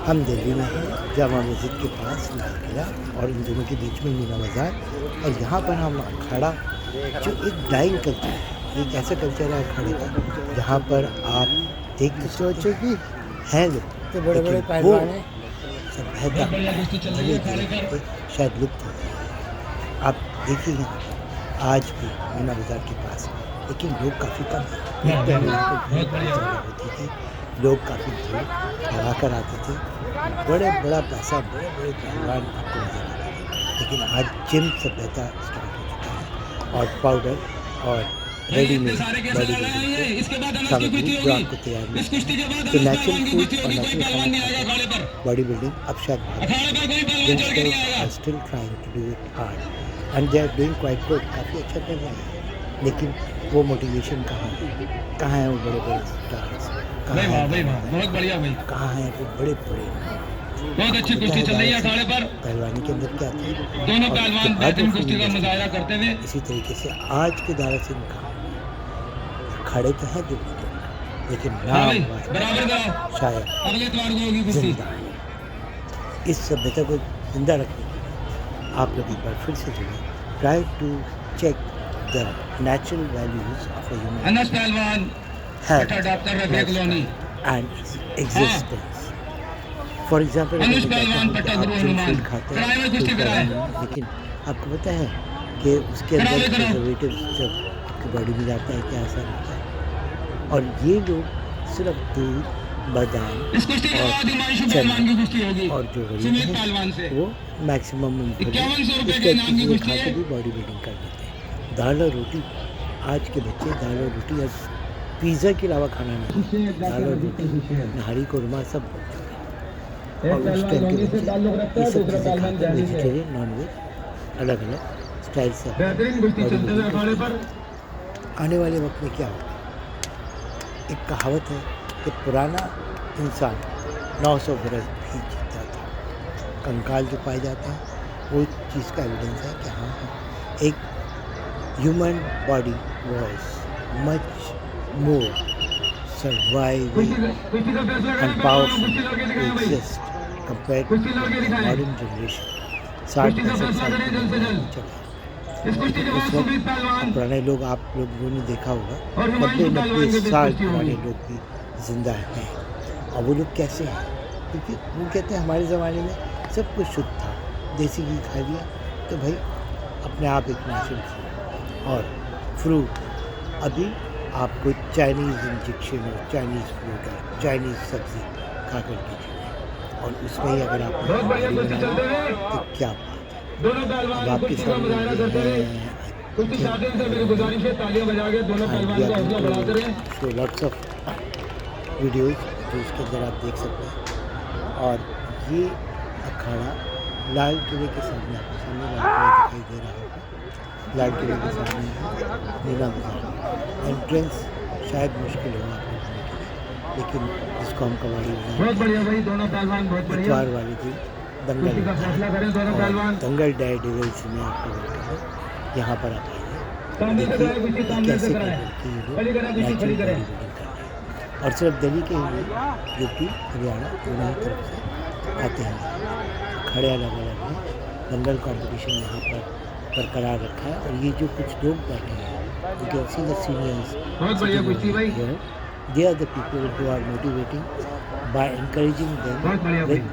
हम दिल्ली में हैं, जामा मस्जिद के पास लाल किला और इन दोनों के बीच में मीना बाज़ार। और यहाँ पर हम अखाड़ा, जो एक डाइंग कल्चर है, एक ऐसा कल्चर है अखाड़े का जहाँ पर आप देख तो सोचो कि हैं लोग तो बड़े बड़े पहलवान हैं, सभ्यता धीरे धीरे शायद लुप्त हो गई। आप देखिए आज भी मीना बाज़ार के पास, लेकिन लोग काफ़ी कम हैं। होती थी, लोग काफ़ी भीड़ लगा कर आते थे, बड़ा पैसा, बड़े पहलवान आपको नजर आते थे। लेकिन आज जिम सभ्यता स्टार्ट हो चुका है और पाउडर और रेडीमेड बॉडी बिल्डिंग सामग्री जो आपको तैयार मिलती है। तो नेचुरल फूड और नेचुरल खाना बॉडी बिल्डिंग अब शायद are still trying to do it hard and they are doing quite good, काफ़ी अच्छा कर रहे हैं। लेकिन वो मोटिवेशन कहाँ है वो बड़े स्टार्स, कहाँ है, कहाँ है वो बड़े बहुत अच्छी कुश्ती चल रही है अखाड़े पर। पहलवानी के अंदर क्या था, दोनों पहलवान बेहतरीन कुश्ती का मुजाहरा करते हुए। इसी तरीके से आज के दारा सिंह का अखाड़े तो है दिल्ली के अंदर, लेकिन नाम शायद अगले इतवार को होगी कुश्ती। इस सभ्यता को जिंदा रखने के लिए आप लोग एक बार फिर से जुड़े, try to check the natural values of a human Anas Pahalwan, health, doctor Rafiq Loni and existence. For example, Anas Pahalwan पट्टा गुरु हनुमान खाते हैं, लेकिन आपको पता है कि उसके अंदर प्रिजर्वेटिव जब आपकी बॉडी में जाता है क्या असर होता है। और ये लोग सिर्फ दूध, बादाम और जो गरीब है वो मैक्सिमम इस चीज़ें खा के भी बॉडी बिल्डिंग कर लेते हैं। दाल और रोटी, आज के बच्चे दाल और रोटी और पिज़्ज़ा के अलावा खाना नहीं, दाल और रोटी, नहारी कोरमा सब। और उस टाइम के बच्चे ये सब चीज़ें खाते हैं, वेजिटेरियन नॉन वेज अलग स्टाइल से। आने वाले वक्त में क्या होगा, एक कहावत है कि पुराना इंसान 900 बरस भी जीता था। कंकाल जो पाए जाते हैं वो चीज़ का एविडेंस है कि हाँ एक human body was much more surviving and powerful to exist compared to the modern generation. 60-65 साल उस वक्त पुराने लोग, आप लोगों ने देखा होगा 90 साल पुराने लोग भी जिंदा हैं। और वो लोग कैसे हैं, क्योंकि वो कहते हैं हमारे ज़माने में सब कुछ शुद्ध था, देसी घी खा लिया तो भाई अपने आप एक नेचुरल खाओ। और फ्रूट, अभी आपको चाइनीज़ इंजेक्शन और चाइनीज़ फ्रूट और चाइनीज़ सब्ज़ी खा कर कीजिए, और उसमें ही अगर आप तो क्या बात है। अब आपके सामने सो लॉट्स ऑफ वीडियोज़ जो इसके अंदर आप देख सकते हैं। और ये अखाड़ा लाल किले के सामने, आपके सामने लाल किला दिखाई दे रहा होगा, लाल किले के सामने मीना बाज़ार। एंट्रेंस शायद मुश्किल होगा आपको जाने के लिए, लेकिन जिसको हम कबाड़ी इतवार वाले दिन दंगल डायरेक्ट में आपको वेलकम है। यहाँ पर आप आइए, देखिए कैसे नेचुरल बॉडी बिल्डिंग कर रहे हैं। और सिर्फ दिल्ली के ही नहीं, यूपी, हरियाणा दोनों ही तरफ से आते हैं। खड़े अलग अलग हैं, दंगल कॉम्पिटिशन यहाँ पर बरकरार रखा है। और ये जो कुछ लोग बैठे हैं, you can see the seniors here, they are the people who are motivating by encouraging them with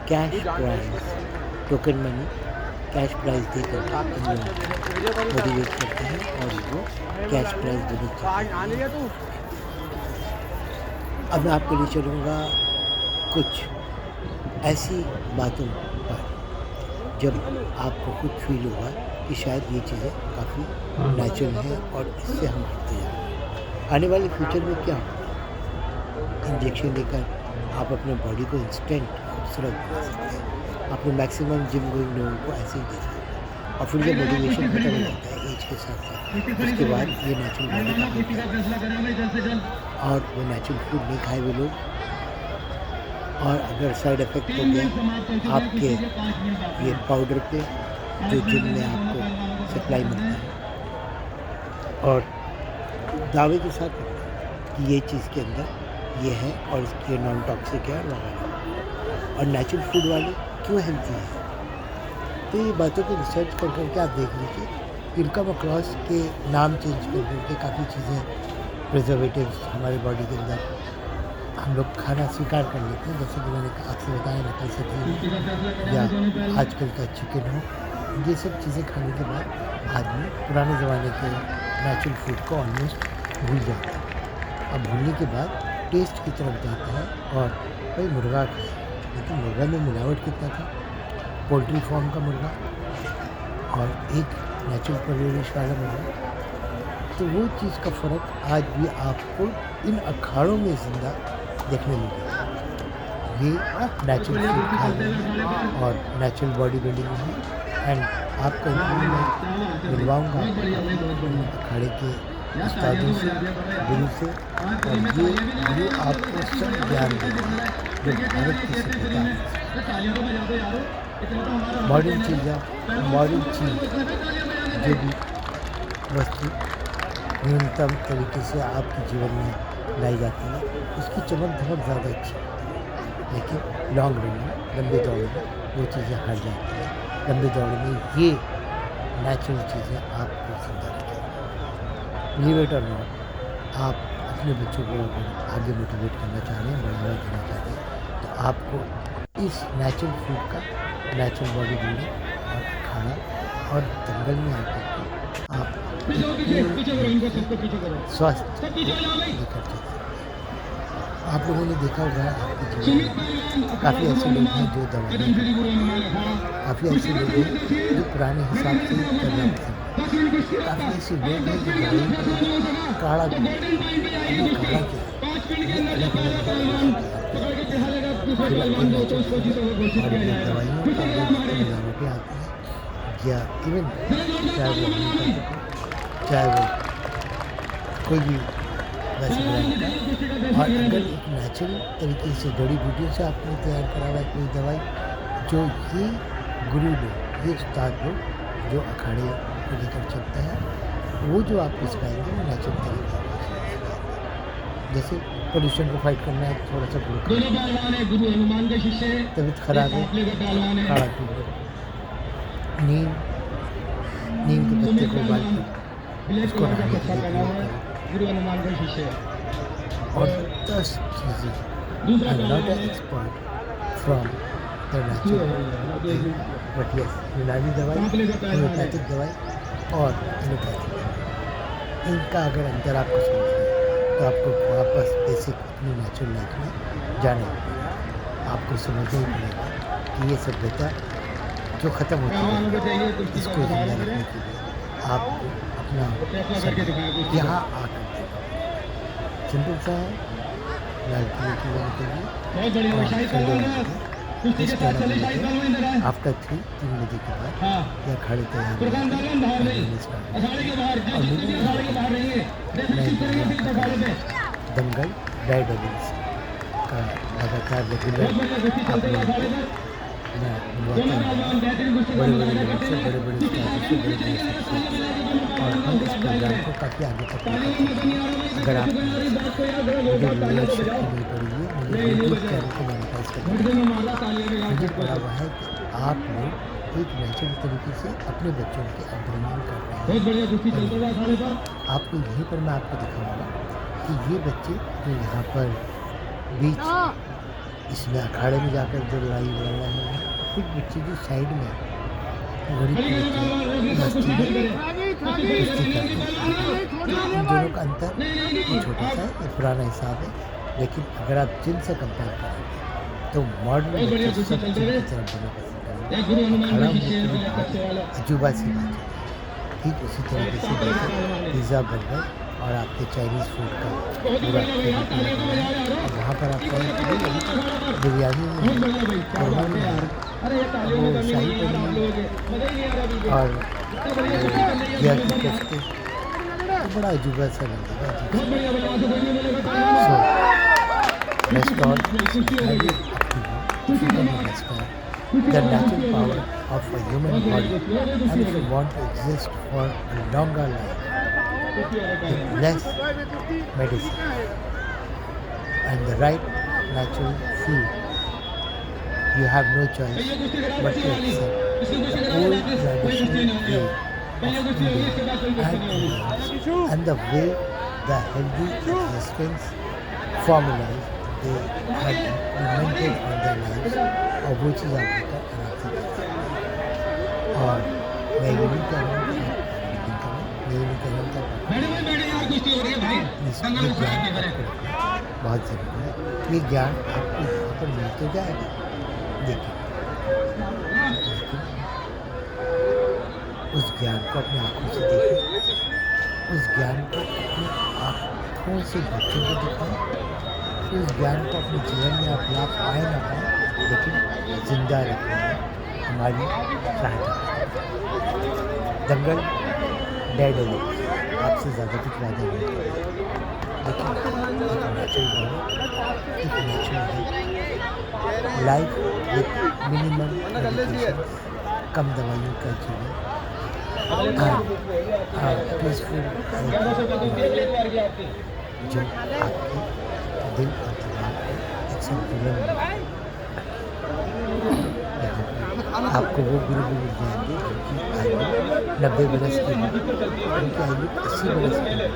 cash prize, token money, cash prize देकर मोटिवेट करते हैं और वो कैश प्राइज़ देने। अब मैं आपके लिए चलूँगा कुछ ऐसी बातों पर जब आपको खुद फील होगा कि शायद ये चीज़ें काफ़ी नेचुरल हैं और इससे हम हटते जा रहे हैं। आने वाले फ्यूचर में क्या होगा, इंजेक्शन लेकर आप अपने बॉडी को इंस्टेंट खूबसूरत बना सकते हैं। आपने मैक्सिमम जिम गोइंग लोगों को ऐसे ही देखा होगा, और फिर जब मोटिवेशन खत्म हो जाता है एज के साथ साथ, उसके बाद ये नेचुरल बॉडी का होता है और वो नेचुरल फूड नहीं खाए हुए लोग, और अगर साइड इफ़ेक्ट हो गया आपके ये पाउडर पे जो जिम में आपको सप्लाई मिलता है, और दावे के साथ कि ये चीज़ के अंदर ये है और इसकी नॉन टॉक्सिक है वगैरह, और नेचुरल फूड वाले क्यों हेल्थी हैं। तो ये बातों को रिसर्च कर करके आप देख लीजिए, इनकम अक्रॉस के नाम चेंज कर करके काफ़ी चीज़ें प्रिजर्वेटिव्स हमारे बॉडी के अंदर हम लोग खाना स्वीकार कर लेते हैं, जैसे कि मैंने आपसे बताया नकल सब्जी या आजकल का चिकन हो, ये सब चीज़ें खाने के बाद आदमी पुराने ज़माने के नेचुरल फूड को ऑलमोस्ट भूल जाता है। अब भूलने के बाद टेस्ट की तरफ जाता है और भाई मुर्गा खाए, लेकिन मुर्गा में मिलावट कितना था, पोल्ट्री फार्म का मुर्गा और एक नेचुरल परवरिश वाला मुर्गा। तो वो चीज़ का फ़र्क आज भी आपको इन अखाड़ों में ज़िंदा देखने मिलेगा। ये नेचुरल फूड खा रहे हैं और नेचुरल बॉडी बिल्डिंग है। एंड आपका इंटरव्यू मैं मिलवाऊँगा अखाड़े के उस्तादों से, गुरु से, और ये गुरु आपको सब ज्ञान देंगे जो भारत की सभ्यता है। मॉडर्न चीज़ जो भी वस्तु न्यूनतम तरीके से आपके जीवन में लाई जाती है, उसकी चमक बहुत ज़्यादा अच्छी होती है, लेकिन लॉन्ग रन में, लंबे दौड़ में वो चीज़ें हार जाती हैं। लंबे दौड़ में ये नेचुरल चीज़ें आपको जिंदा रखेंगी। बिलीव इट और नॉट, आप अपने बच्चों को अगर आगे मोटिवेट करना चाह रहे हैं, बढ़ावा देना चाहते हैं, तो आपको इस नेचुरल फूड का, नेचुरल बॉडी बिल्डिंग और खाना और दंगल में आकर के आप स्वास्थ्य लेकर चलते हैं। आप लोगों ने देखा होगा आपके जीवन में काफ़ी ऐसे लोग हैं जो दवाइयाँ, काफ़ी ऐसे लोग हैं जो पुराने हिसाब से कर रहे थे, काफ़ी ऐसे लोग हैं जो दवाई काढ़ा काढ़ा के ये अलग अलग दवाइयों मिलावटें आती हैं, या इवन चाहे वो कोई भी वैसे ब्रांड का, और अगर एक नेचुरल तरीके से जड़ी बूटियों से आपने तैयार करा हुआ कोई दवाई, जो ये गुरु लोग, ये उस्ताद लोग जो अखाड़े को लेकर चलता है, वो जो आपको सिखाएंगे वो नेचुरल तरीके से। जैसे पोल्यूशन को फाइट करना है, थोड़ा सा तबीयत खराब है, काढ़ा पी लो, नीम के पत्ते को उबाल कर उसको नहाने के लिए प्रयोग करें। और 10 चीज़ें, I am not an expert from the natural, but yes, यूनानी दवाई, होम्योपैथिक दवाई और एलोपैथिक दवाई, इनका अगर अंतर आपको समझना है तो आपको वापस बेसिक अपनी नेचुरल लाइफ में जाना होगा। आपको समझना ही पड़ेगा कि ये सभ्यता जो ख़त्म होती है, इसको जिंदा रखने के लिए आपको अपना समय यहाँ आकर सिंपल सा है, लाल किले की वजह के लिए आफ्टर 3 बजे के बाद या खड़े तैयार दंगल डाइट एजेंसी का लगातार रेगुलर आप लोगों को मैं बुलवाता हूँ, बड़े बड़े लोगों से, बड़े बड़े स्टाफों से, बड़े बड़े सबसे, और हम इस प्रोग्राम को काफ़ी आगे तक लेकर चलते हैं। अगर आप मुझे व्यूअरशिप की नहीं पड़ी है, मुझे यूट्यूब चैनल को मोनेटाइज करना, मुझे पड़ा हुआ है कि आप लोग एक नेचुरल तरीके से अपने बच्चों की अपब्रिंगिंग कर रहे हैं। आपको यहीं पर मैं आपको दिखाऊंगा कि ये बच्चे जो यहाँ पर बीच इसमें अखाड़े में जाकर जो लड़ाई लड़ रहे हैं, कुछ बच्चे जो साइड में गरीब मस्ती में कुश्ती करते हैं, इन दोनों का अंतर ये छोटा सा है, ये पुराना हिसाब है। लेकिन अगर आप जिन से कंपेयर करेंगे तो मॉडर्न बच्चे सब जिन की तरफ जाना पसंद करेंगे। अखाड़ा में अजूबा सी बात है। ठीक उसी तरीके से जैसे पिज़्ज़ा, बर्गर और आपके चाइनीज़ फूड का पूरा और वहाँ पर आप कहें बिरयानी में कौरमा में वो शाही पनीर और घिया की कोफ्ते, तो बड़ा अजूबा सा लगेगा। सो the natural power of a human body, and if you want to exist for a longer life with less medicine and the right natural food, you have no choice but to accept the old traditional way of India and Indians and the way the healthy existence formulas they had implemented on their lives और वो चीज़ आप बेटा आराम से कर सकते हैं। और मैं ये नहीं कह रहा हूँ कि आप नहीं करें, मैं ये नहीं कह रहा हूँ कि आप इस ये ज्ञान आपको रखना बहुत ज़रूरी है। ये ज्ञान आपको यहाँ पर मिल तो जाएगा, लेकिन उस ज्ञान को अपनी आँखों से देखें, उस ज्ञान को अपनी आँखों से बच्चों को दिखाएं, उस ज्ञान को अपने जीवन में आप ला पाए ना पाए, लेकिन जिंदा रखने में हमारी सहायता करें। दंगल डेड एलिट आपसे ज़्यादा कुछ वादा नहीं करें, लेकिन एक natural life with minimum medication, कम दवाइयों का जीवन, पीसफुल जो आपके दिल और दिमाग को एक संतुलन में आपको वो गुरु मिल जाएंगे जिनकी आयु 90 बरस की है, उनकी आयु 80 बरस की है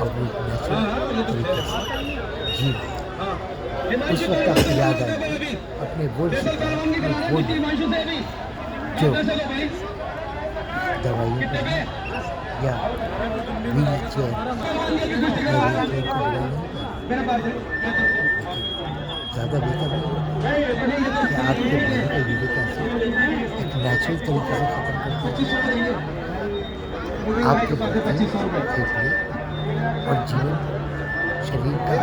और वो नेचुरल तरीके से जी उस वक्त आपको याद आएगी अपने बोल से जो दवाइयों पर या व्हील चेयर को ज़्यादा बेहतर नहीं कि आपके बॉडी का यूरिक एसिड एक नेचुरल तरीके से ख़त्म करते हैं आपके बॉडी फेफड़े और जीवन शरीर का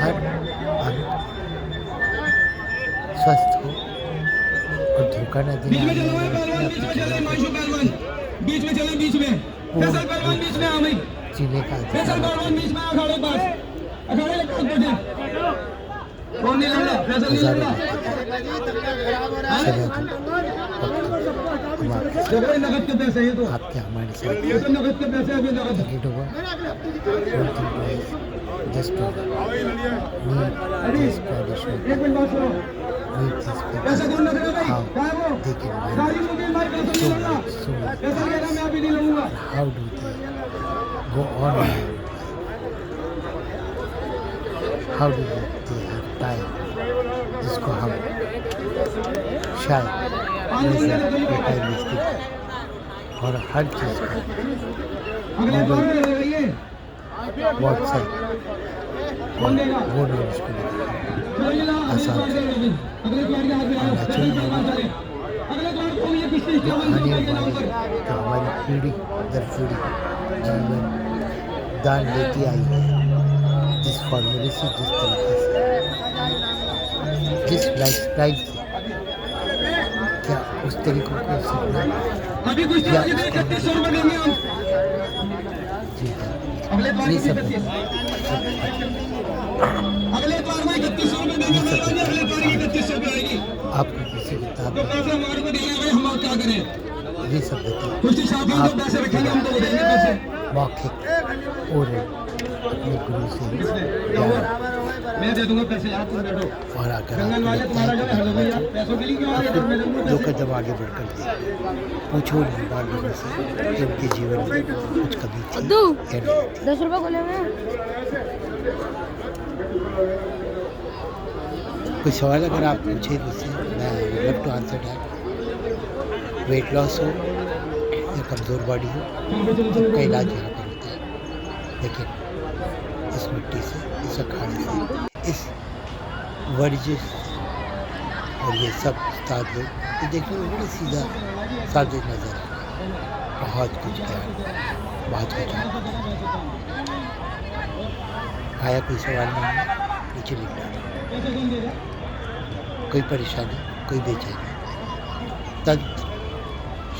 हर अंग स्वस्थ हो और धोखा न देने वाले आपके जीवन बीच में चले, बीच में फैसल पहलवान बीच में आ भाई, जीने का फैसल पहलवान बीच में अखाड़े पास, अखाड़े लगा बैठे, कौन नहीं लड़ा, फैसल नहीं लड़ा, जो भाई नगद के पैसे ये तो आपके हमारे साथ ये तो नगद के पैसे अभी नगद it over one thing is just to meet this condition, एक मिनट बात सुनो, meet these पैसे people, कौन लग रहा है भाई, how क्या है वो they can गाड़ी manage मुझे भाई पैसे so नहीं लगा, much, so much पैसे कह रहा times, मैं अभी नहीं लूंगा, how do they go on with their life, how do they have time, जिसको हम शायद और हर चीज़ का अगले बार में लगाइए, व्हाट्सएप कौन देगा, वो नॉलेज को लेकर आसान से अगले बार के हाथ में आओ, अगले बार को ये पिछले जो आने वाली जो हमारी पीढ़ी दर पीढ़ी जीवन दान लेती आई है जिस फॉर्मूले से, जिस तरीके से, जिस लाइफस्टाइल से, क्या उस तरीकों को सीखना अभी कुछ या 3100 रुपए देंगे हम, जी हाँ, अगले बार ये को सब 3100 अगले बार में 3100 रुपए देंगे, अगले बार की 3100 रुपए आएगी, आपको किसी किताब तो पैसे हमारे को देना है, हम क्या करें, ये सब बताइए कुछ साथ में जो पैसे रखेंगे हम तो वो देंगे पैसे, मौखिक ओरल अपने गुरु से ज्ञान मैं दे दूंगा पैसे, आप तुम बैठो, और अगर जंगल आपको वाले लगता तुम्हारा है जो कि है भैया पैसों के लिए क्यों आ रहे हो, मैं दूंगा दो पैसे, कदम आगे बढ़कर दे पूछो नहीं बाल लोगों से कि उनके जीवन में कुछ कमी थी दो या नहीं थी। 10 रुपए को ले मैं कोई सवाल अगर आप पूछे मुझसे, मैं love to answer that. Weight loss हो या कमज़ोर बॉडी हो, सबका इलाज यहाँ पर होता है, लेकिन इस मिट्टी से, इस अखाड़े से, इस वर्जिश और ये सब उस्ताद लोग ये देखने में बड़े सीधा सादे नजर आ रहे हैं, बहुत कुछ ज्ञान, बहुत कुछ आया। कोई सवाल नहीं है, नीचे लिख डालो। कोई परेशानी, कोई बेचैनी, तंत्र,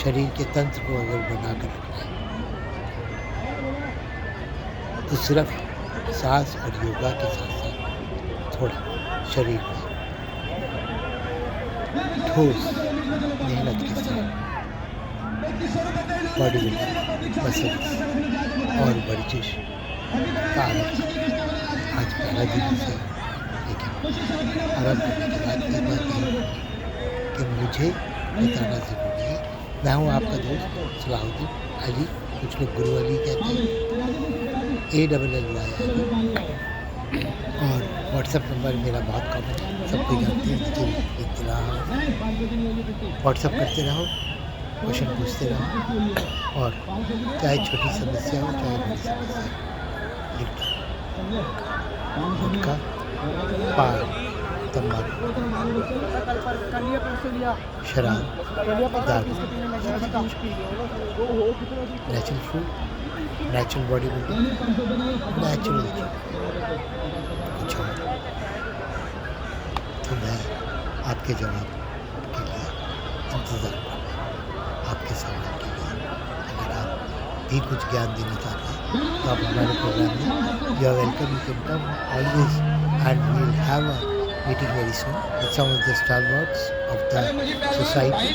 शरीर के तंत्र को अगर बना कर रखना है तो सिर्फ सांस और योगा के साथ साथ थोड़ा शरीर में ठोस मेहनत के साथ बॉडी बिल्डिंग, मसल्स और वर्जिश का आरंभ। आज पहला दिन से, लेकिन आरंभ करने के बाद एक बात मुझे बताना ज़रूरी है। मैं हूँ आपका दोस्त सलाहुद्दीन अली, कुछ लोग गुरु अली कहते हैं, ALLY अली। और व्हाट्सएप नंबर मेरा बहुत कॉमन है, सब कोई जानते हैं, मुझे लिखते रहो, व्हाट्सएप करते रहो, क्वेश्चन पूछते रहो, और चाहे छोटी समस्या हो चाहे बड़ी समस्या हो लिखता रहो। गुटखा, पान, तम्बाकू, शराब, दारू, natural food, natural body building, natural कुछ और, तो मैं आपके जवाब के लिए इंतज़ार करूँगा, आपके सवाल के लिए। अगर आप भी कुछ ज्ञान देना चाहते हैं तो आप हमारे प्रोग्राम में you are welcome, you can come always, and we will have a meeting very soon with some of the starbirds of the society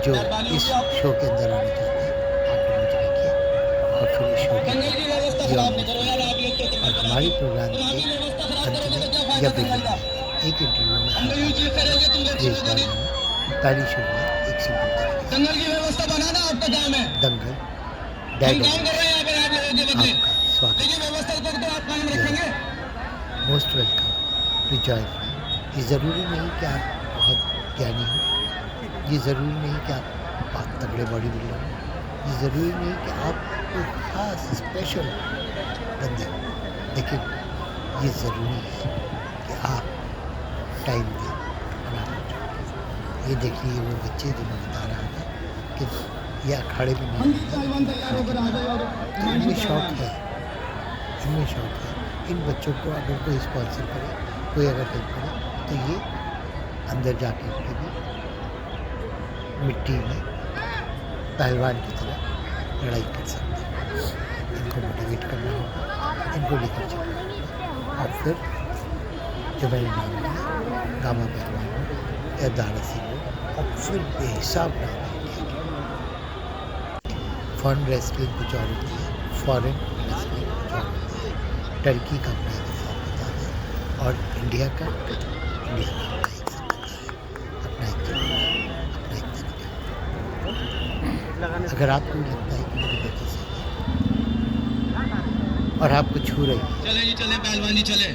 जो इस शो के अंदर आना चाहते हैं। आप लोग मुझे लिखिए और फिर इस शो के और हमारे प्रोग्राम के अंत में या बिगिनिंग में एक इंटरव्यू में पहली शो में एक सिंपल दंगल की व्यवस्था बनाना आपका काम है। दंगल हम काम कर रहे हैं यहाँ पे आप लोगों के बदले, आपका स्वागत, लेकिन व्यवस्था को तो आप कायम रखेंगे। Most welcome to join me. ये ज़रूरी नहीं कि आप बहुत ज्ञानी हो, ये ज़रूरी नहीं कि आप बहुत तगड़े बॉडी बिल्डर हो, ये ज़रूरी नहीं कि आप कोई ख़ास स्पेशल बंदे हो, लेकिन ये ज़रूरी है कि आप टाइम दें और आप ये देखिए वो बच्चे जो मैं बता रहा था कि ये अखाड़े में नहीं तो इनमें शौक है, इनमें शौक है। इन बच्चों को अगर कोई स्पॉन्सर करे, कोई अगर हेल्प करे तो ये अंदर जाके उनके भी मिट्टी में पहलवान की तरह लड़ाई कर सकते हैं। इनको मोटिवेट करना होगा, इनको लेकर चलना होगा, और फिर जो मैंने नाम लिया गामा पहलवान हो या दारा सिंह हो, और फिर बेहिसाब नाम है। फॉरेन रेसलिंग कुछ और होती है, फॉरेन रेसलिंग कुछ और होती है, टर्की का अपना एक हिसाब होता है और इंडिया का अपना एक हिसाब होता है, अपना एक तरीका। अगर आपको लगता है कि मेरी बच्चे से और आपको छू रही है, चले जी चले पहलवान जी चले,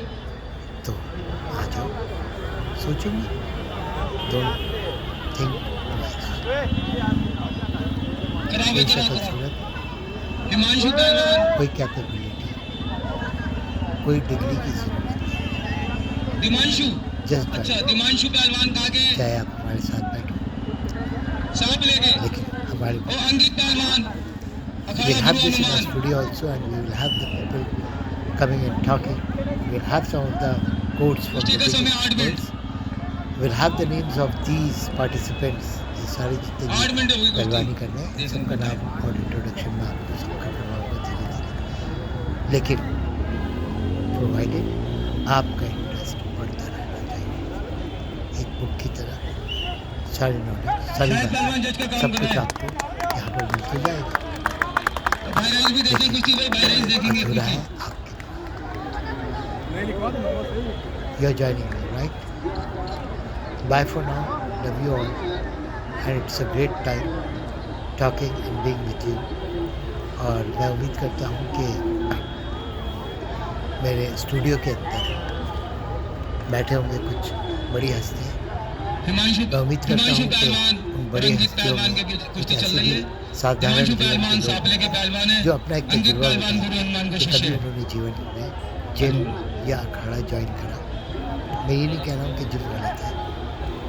तो आ जाओ, सोचेंगे, डोंट थिंक कोई शक्ल सूरत, हिमांशु पहलवान, कोई कैपेबिलिटी, कोई डिग्री की जरूरत नहीं, दिमांशु, जस्ट अच्छा दिमांशु पहलवान कहा के चाहे आप हमारे साथ बैठो, सांप लेके, लेकिन हमारे ओ अंकित पहलवान, we will have this in our studio also, and we will have the people coming and talking. We will have some of the quotes from the biggest experts. We will have the names of these participants. ये सारे जितने भी पहलवानी कर रहे हैं, सबका नाम और इंट्रोडक्शन में आपको सबका करवाऊंगा धीरे धीरे, लेकिन प्रोवाइडेड आपका इंटरेस्ट बढ़ता रहना चाहिए। एक बुक की तरह सारी नॉलेज, सारी बातें, सब कुछ आपको यहाँ पर मिलते जाएगा। बाहर भी देखें कुछ भाई, बाहर देखेंगे अधूरा है कुछ। आपके। You're joining me, right? Bye for now. Love you all. And it's a great time talking and being with you. और मैं उम्मीद करता हूँ कि मेरे स्टूडियो के अंदर बैठे होंगे कुछ बड़ी हस्तियाँ। मैं उम्मीद करता हूँ कि उन बड़ी हस्तियों में कुछ ऐसे भी साधारण जीवन के लोग जो अपना एक तजुर्बा होता है कि कभी उन्होंने जीवन में जिम या अखाड़ा ज्वाइन करा। मैं ये नहीं कह रहा हूँ कि जिम गलत है,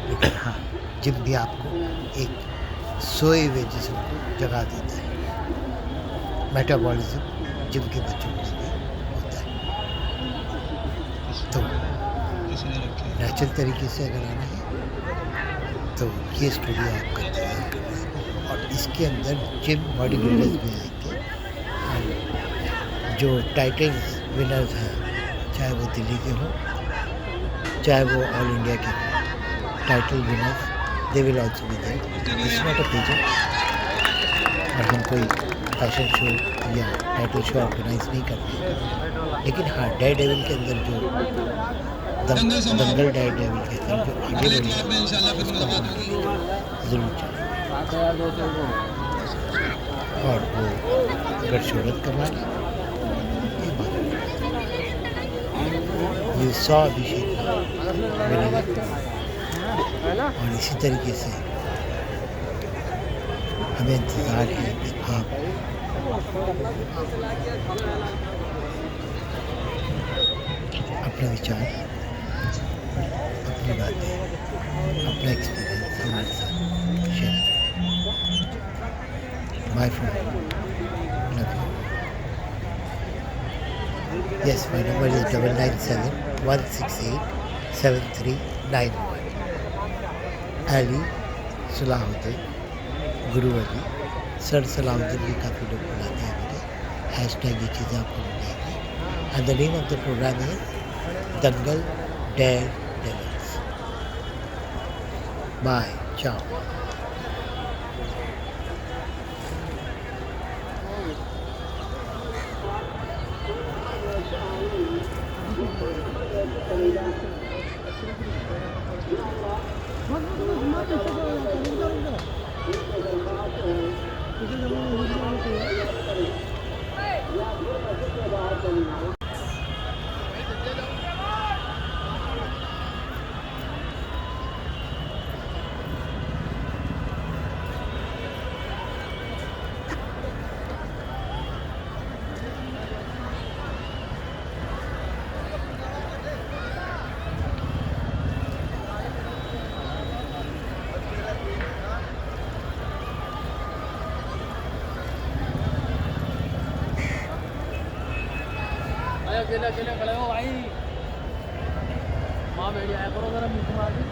लेकिन हाँ, जिम भी आपको एक सोए हुए जिस्म को जगा देता है। मेटाबॉलिज्म जिम के बच्चों में भी होता है। तो नेचुरल तरीके से अगर आना है तो ये स्टूडियो आपका इंतजार कर रहा है, और इसके अंदर जिम बॉडी बिल्डर्स भी आएंगे, और जो टाइटल्स विनर्स हैं, चाहे वो दिल्ली के हों, चाहे वो ऑल इंडिया के हों, title winners they will also be there. It's not a project, और हम कोई फैशन शो या टाइटल शो ऑर्गेनाइज नहीं करते हैं, लेकिन हाँ, डेयर डेविल के अंदर जो दंगल डेयर डेविल कहते हैं, जो आगे अगले बढ़ेगा क्लब में इंशाल्लाह फिर मुलाकात होगी। ज़रूर चलें। और वो अगर शोहरत कमा ले, ये बात ये 100 अभिषेक मिलेगा। और इसी तरीके से हमें इंतज़ार है कि आप अपने विचार, अपनी बातें, अपना एक्सपीरियंस हमारे साथ शेयर करें। Bye friend, love you. Yes, my number is 9971687391. Ali Salahuddin, Guru Ali, sir Salahuddin भी काफ़ी लोग बुलाते हैं मुझे। हैशटैग ये चीज़ें आपको मिलेंगी। And the name of the programme is Dangal daredevils. Bye, ciao. अकेले अकेले खड़े हो भाई। माँ बैठ जाया करो जरा मुँह मार के।